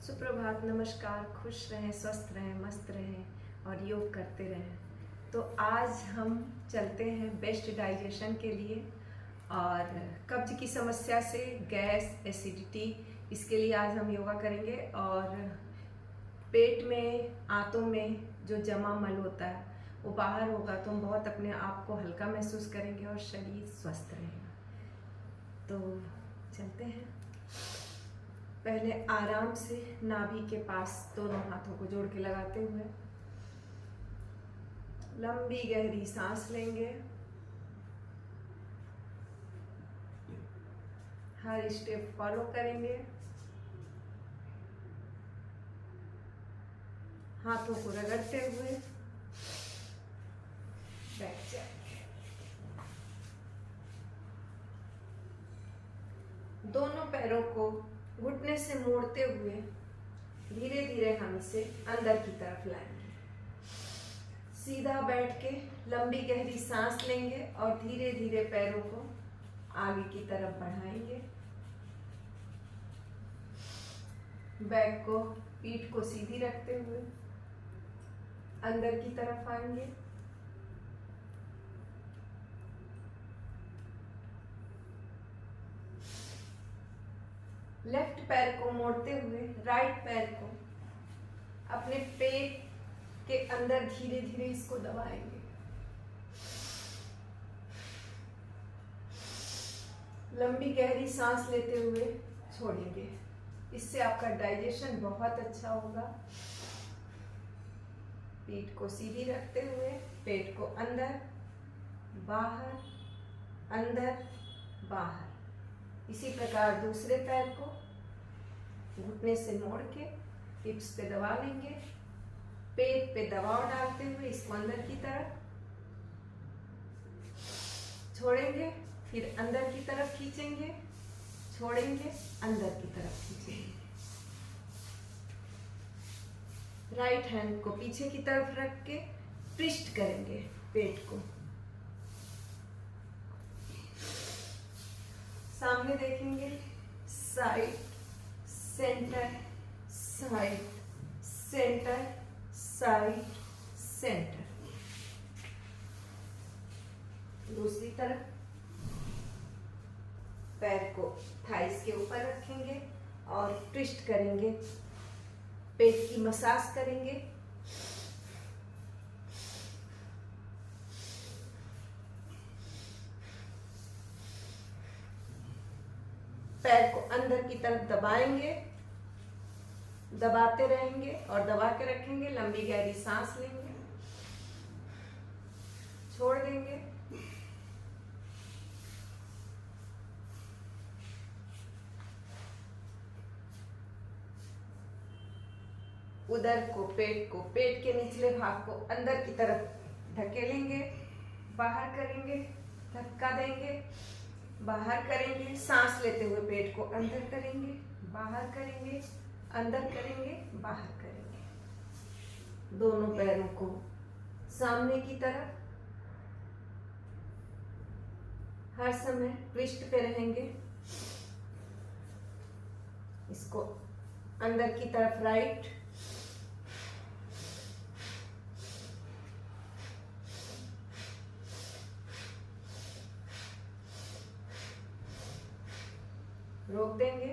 सुप्रभात, नमस्कार। खुश रहें, स्वस्थ रहें, मस्त रहें और योग करते रहें। तो आज हम चलते हैं बेस्ट डाइजेशन के लिए और कब्ज की समस्या से, गैस, एसिडिटी, इसके लिए आज हम योगा करेंगे। और पेट में, आंतों में जो जमा मल होता है वो बाहर होगा तो हम बहुत अपने आप को हल्का महसूस करेंगे और शरीर स्वस्थ रहेगा। तो चलते हैं। पहले आराम से नाभि के पास दोनों हाथों को जोड़ के लगाते हुए लंबी गहरी सांस लेंगे। हर स्टेप फॉलो करेंगे। हाथों को रगड़ते हुए बैठ जाएंगे। दोनों पैरों को घुटने से मोड़ते हुए धीरे धीरे हम इसे अंदर की तरफ लाएंगे। सीधा बैठ के लंबी गहरी सांस लेंगे और धीरे धीरे पैरों को आगे की तरफ बढ़ाएंगे। बैक को, पीठ को सीधी रखते हुए अंदर की तरफ आएंगे। लेफ्ट पैर को मोड़ते हुए राइट पैर को अपने पेट के अंदर धीरे धीरे इसको दबाएंगे। लंबी गहरी सांस लेते हुए छोड़ेंगे। इससे आपका डाइजेशन बहुत अच्छा होगा। पीठ को सीधी रखते हुए पेट को अंदर, बाहर, अंदर, बाहर। इसी प्रकार दूसरे पैर को घुटने से मोड़ के हिप्स पे दबा लेंगे। पेट पे दबाव डालते हुए इसको अंदर की तरफ छोड़ेंगे, फिर अंदर की तरफ खींचेंगे, छोड़ेंगे, अंदर की तरफ खींचेंगे। राइट हैंड को पीछे की तरफ रख के ट्विस्ट करेंगे पेट को। सामने देखेंगे, side, centre, side, centre, side, centre. दूसरी तरफ पैर को थाइस के ऊपर रखेंगे और ट्विस्ट करेंगे, पेट की मसाज करेंगे। पैर को अंदर की तरफ दबाएंगे, दबाते रहेंगे और दबा के रखेंगे। लंबी गहरी सांस लेंगे, छोड़ देंगे। उदर को, पेट के निचले भाग को अंदर की तरफ धकेलेंगे, बाहर करेंगे, धक्का देंगे, बाहर करेंगे। सांस लेते हुए पेट को अंदर करेंगे, बाहर करेंगे, अंदर करेंगे, बाहर करेंगे। दोनों पैरों को सामने की तरफ हर समय ट्विस्ट पे रहेंगे। इसको अंदर की तरफ राइट, रोक देंगे।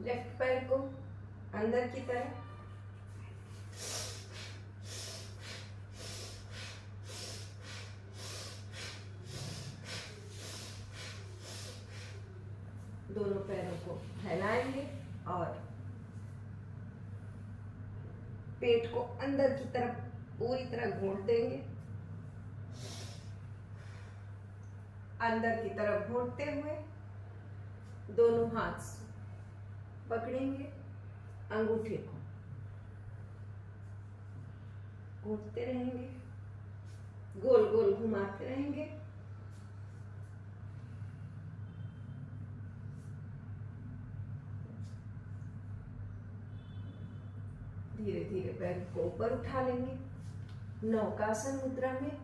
लेफ्ट पैर को अंदर की तरफ, दोनों पैरों को फैलाएंगे और पेट को अंदर की तरफ पूरी तरह घोंट देंगे। अंदर की तरफ घोंटते हुए दोनों हाथ पकड़ेंगे, अंगूठे को घोंटते रहेंगे, गोल गोल घुमाते रहेंगे। धीरे धीरे पैर को ऊपर उठा लेंगे, नौकासन मुद्रा में।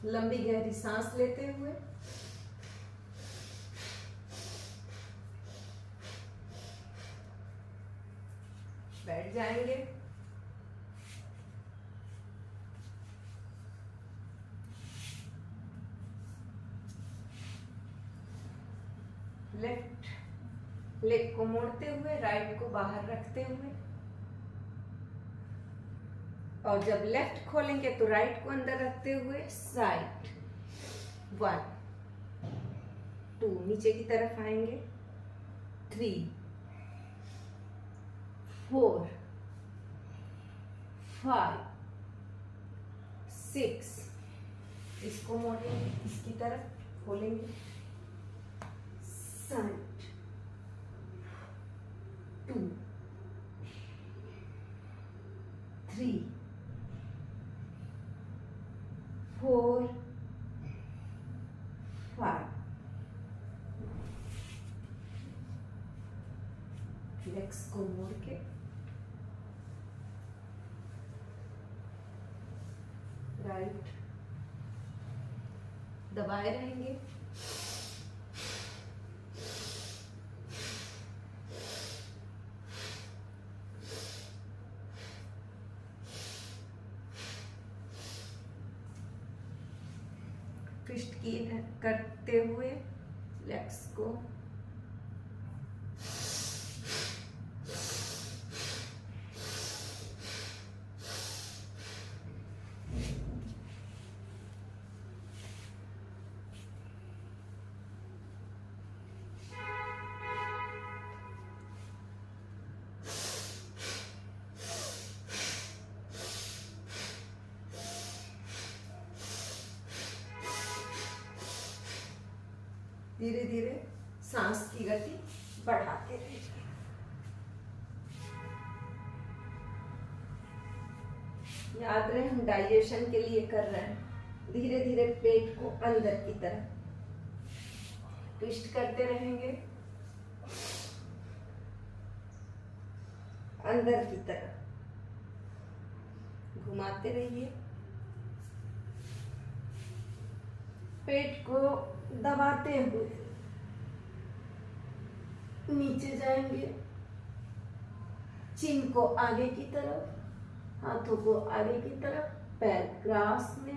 लंबी गहरी सांस लेते हुए बैठ जाएंगे। लेफ्ट लेग को मोड़ते हुए राइट को बाहर रखते हुए, और जब लेफ्ट खोलेंगे तो राइट को अंदर रखते हुए साइड 1 2 नीचे की तरफ आएंगे, 3 4 5 6, इसको मोड़ेंगे, इसकी तरफ खोलेंगे, 7 2 3 4 5, लेग्स को मोड़ के राइट दबाए रहेंगे, ट्विस्ट की करते हुए लेग्स को धीरे धीरे सांस की गति बढ़ाते रहिए। याद रहे हम डाइजेशन के लिए कर रहे हैं। धीरे धीरे पेट को अंदर की तरफ ट्विस्ट करते रहेंगे, अंदर की तरफ घुमाते रहिए, पेट को दबाते हुए नीचे जाएंगे, चिन को आगे की तरफ, हाथों को आगे की तरफ, पैर ग्रास में,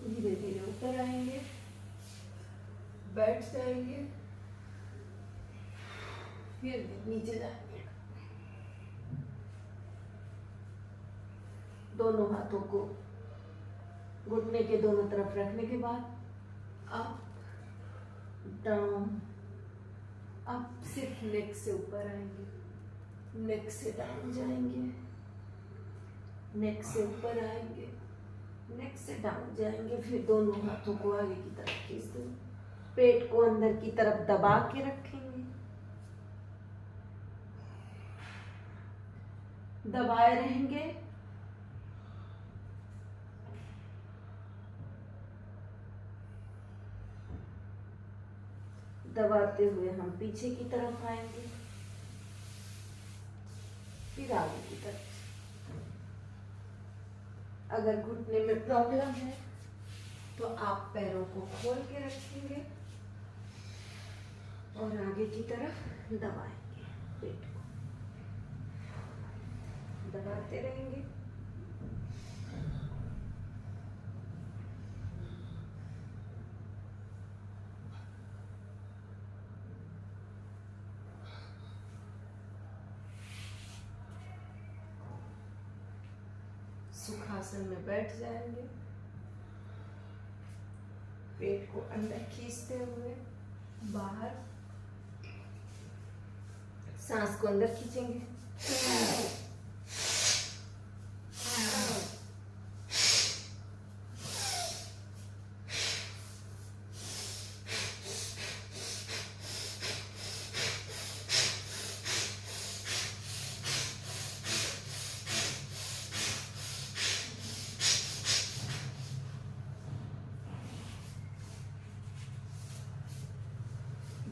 धीरे धीरे ऊपर आएंगे, बैठ जाएंगे, फिर नीचे जाएंगे। दोनों हाथों को घुटने के दोनों तरफ रखने के बाद अप डाउन, अप सिर्फ नेक से ऊपर आएंगे, नेक से डाउन जाएंगे, नेक से ऊपर आएंगे, नेक से डाउन जाएंगे, फिर दोनों हाथों को आगे की तरफ खींच देंगे, पेट को अंदर की तरफ दबा के रखेंगे, दबाए रहेंगे, दबाते हुए हम पीछे की तरफ आएंगे, फिर आगे की तरफ। अगर घुटने में प्रॉब्लम है तो आप पैरों को खोल के रखेंगे और आगे की तरफ दबाएंगे, पेट को दबाते रहेंगे। सुखासन में बैठ जाएंगे, पेट को अंदर खींचते हुए बाहर, सांस को अंदर खींचेंगे,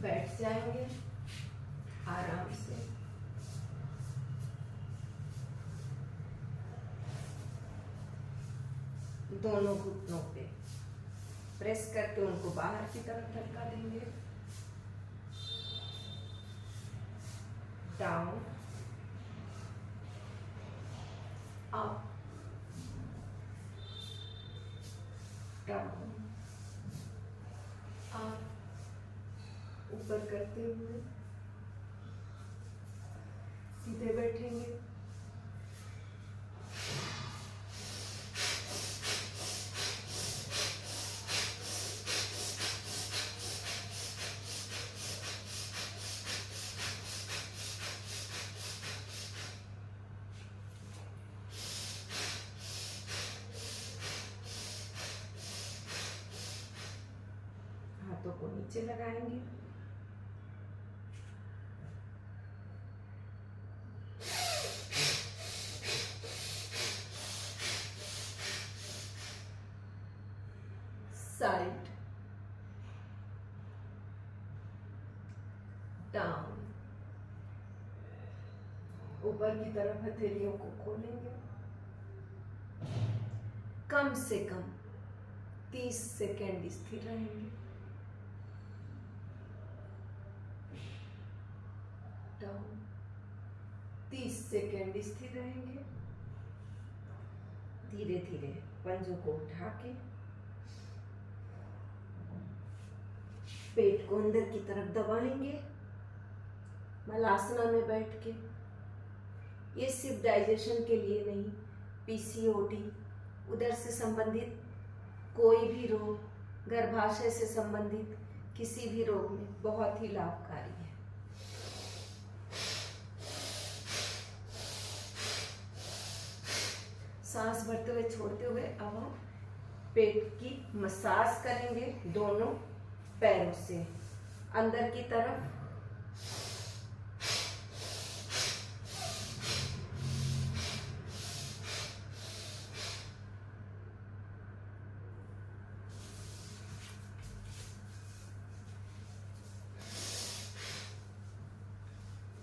बैठ जाएंगे आराम से। दोनों घुटनों पे प्रेस करके उनको बाहर की तरफ धक्का देंगे, डाउन, अप, डाउन, अप, ऊपर करते हुए सीधे बैठेंगे, हाथों को नीचे लगाएंगे, साइड, डाउन, ऊपर की तरफ हथेलियों को खोलेंगे, कम से कम 30 सेकेंड स्थिर रहेंगे, डाउन, 30 सेकेंड स्थिर रहेंगे, धीरे धीरे पंजों को उठा के पेट को अंदर की तरफ दबाएंगे, मलासना में बैठ के। ये सिर्फ डाइजेशन के लिए नहीं, पीसीओडी, उदर से संबंधित कोई भी रोग, गर्भाशय से संबंधित किसी भी रोग में बहुत ही लाभकारी है। सांस भरते हुए छोड़ते हुए अब हम पेट की मसाज करेंगे दोनों पैरों से अंदर की तरफ।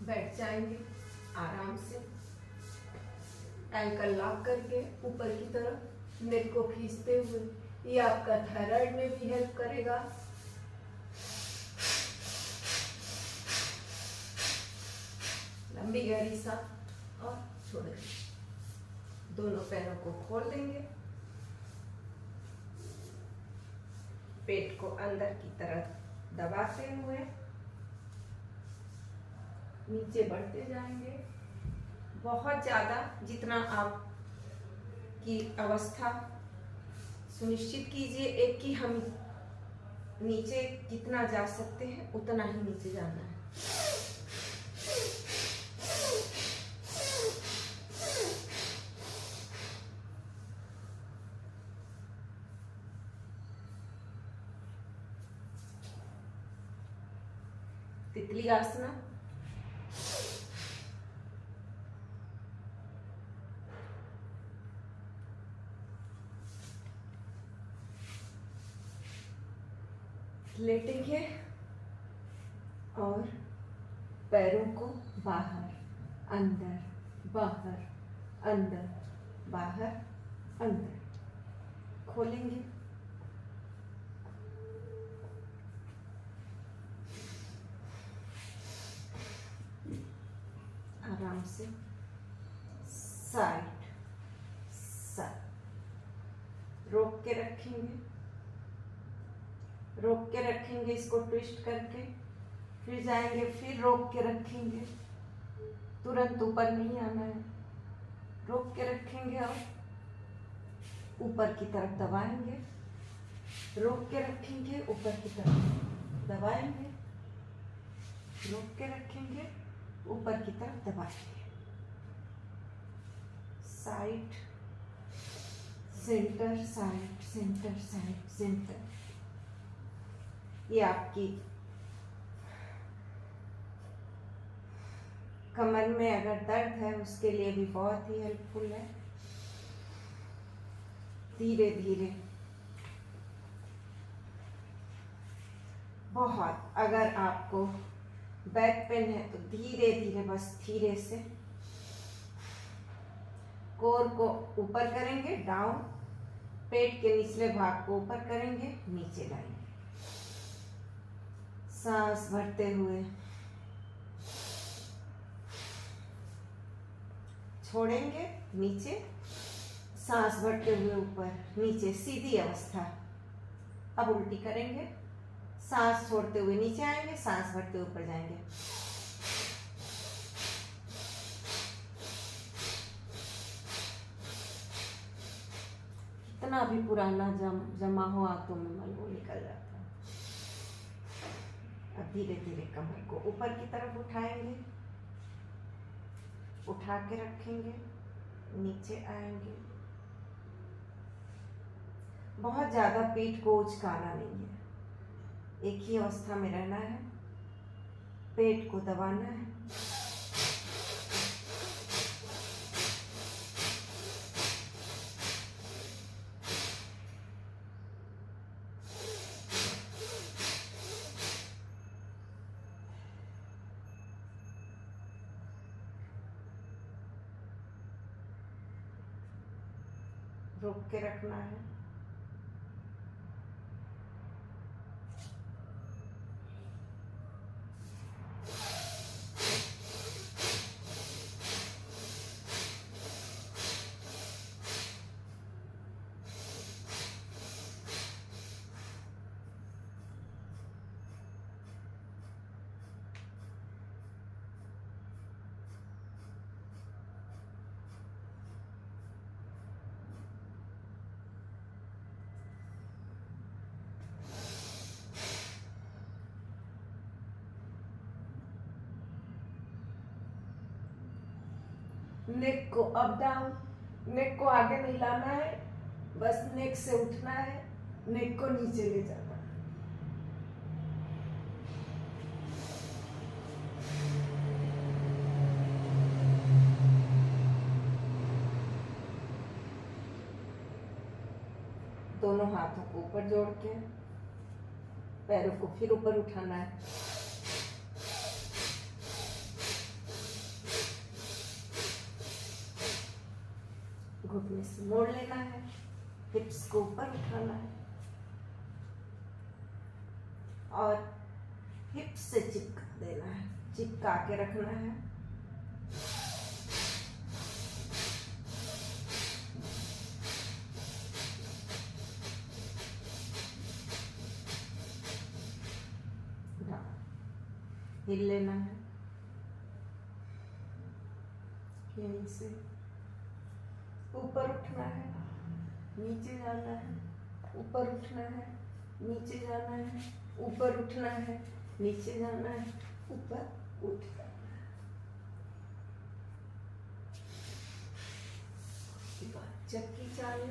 बैठ जाएंगे आराम से, एंकल लॉक करके ऊपर की तरफ नेक को खींचते हुए। ये आपका थायराइड में भी हेल्प करेगा। लंबी गहरी सांस और छोड़ देंगे। दोनों पैरों को खोल देंगे, पेट को अंदर की तरफ दबाते हुए नीचे बढ़ते जाएंगे। बहुत ज़्यादा जितना आप की अवस्था सुनिश्चित कीजिए एक कि हम नीचे कितना जा सकते हैं उतना ही नीचे जाना है। तितली आसना, लेटेंगे और पैरों को बाहर अंदर, बाहर अंदर, बाहर अंदर खोलेंगे। आराम से साइड साइड रोक के रखेंगे, रोक के रखेंगे, इसको ट्विस्ट करके फिर जाएंगे, फिर रोक के रखेंगे, तुरंत ऊपर नहीं आना है। रोक के रखेंगे और ऊपर की तरफ दबाएंगे, रोक के रखेंगे, ऊपर की तरफ दबाएंगे, रोक के रखेंगे, ऊपर की तरफ दबाएंगे। Side centre, side centre, side centre. ये आपकी कमर में अगर दर्द है उसके लिए भी बहुत ही हेल्पफुल है। धीरे धीरे बहुत, अगर आपको बैक पेन है तो धीरे धीरे, बस धीरे से कोर को ऊपर करेंगे, डाउन, पेट के निचले भाग को ऊपर करेंगे, नीचे लाएंगे, सांस भरते हुए छोड़ेंगे, नीचे, सांस भरते हुए ऊपर, नीचे, सीधी अवस्था। अब उल्टी करेंगे, सांस छोड़ते हुए नीचे आएंगे, सांस भरते हुए ऊपर जाएंगे। कितना भी पुराना जमा हो आंतों में मल, वो निकल जाता है। अब धीरे धीरे कमर को ऊपर की तरफ उठाएंगे, उठा के रखेंगे, नीचे आएंगे। बहुत ज्यादा पीठ को उचकाना नहीं है, एक ही अवस्था में रहना है, पेट को दबाना है। रोक के रखना है। नेक को अप डाउन, नेक को आगे नहीं लाना है, बस नेक से उठना है, नेक को नीचे ले जाना है। दोनों हाथों को ऊपर जोड़ के पैरों को फिर ऊपर उठाना है। घुटने से मोड़ लेना है, हिप्स को ऊपर उठाना है और हिप्स से चिपका देना है, चिपका के रखना है। हिल लेना है, यहीं से ऊपर उठना है, नीचे जाना है, ऊपर उठना है, नीचे जाना है, ऊपर उठना है, नीचे जाना है, ऊपर उठ जाना है। उसके बाद चक्की चालू,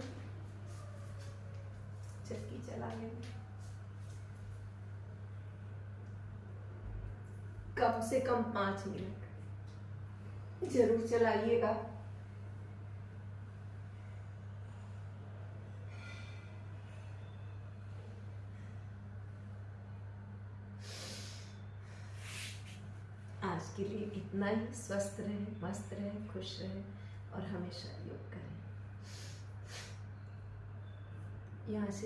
चक्की चला लेंगे। कम से कम 5 मिनट जरूर चलाइएगा। आज के लिए इतना ही। स्वस्थ रहें, मस्त रहें, खुश रहें और हमेशा योग करें। यहाँ से